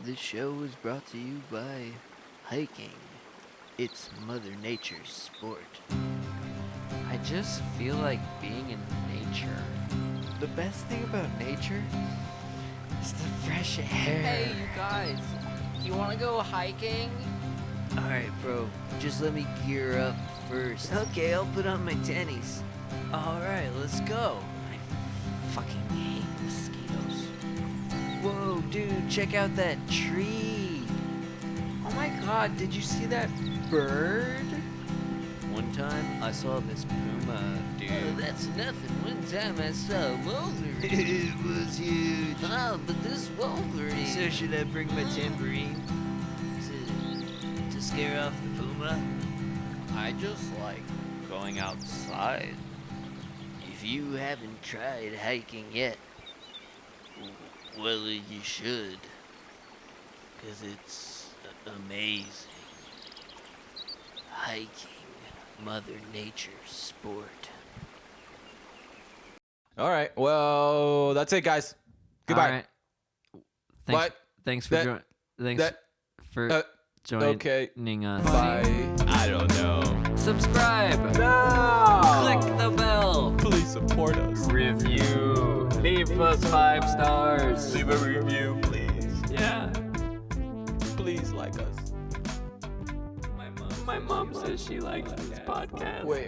This show is brought to you by hiking. It's Mother Nature's sport. I just feel like being in nature. The best thing about nature is the fresh air. Hey, you guys, you want to go hiking? Alright, bro, just let me gear up first. Okay, I'll put on my tennies. Alright, let's go. I fucking hate mosquitoes. Whoa, dude, check out that tree. Oh my god, did you see that bird? One time, I saw this puma, dude. Oh, that's nothing. One time I saw a wolverine. It was huge. Oh, but this wolverine. So should I bring my tambourine to scare off the puma? I just like going outside. If you haven't tried hiking yet, well, you should. 'Cause it's amazing. Hiking, Mother Nature's sport. All right. Well, that's it, guys. Goodbye. All right. Thanks, What? Thanks for That- joining. Thanks that- for joining okay. us. Bye. I don't know. Subscribe. No. Click the bell. Please support us. Review. Leave us 5 stars. Leave a review, please. Yeah. Please like us. My mom says she likes this podcast. Wait.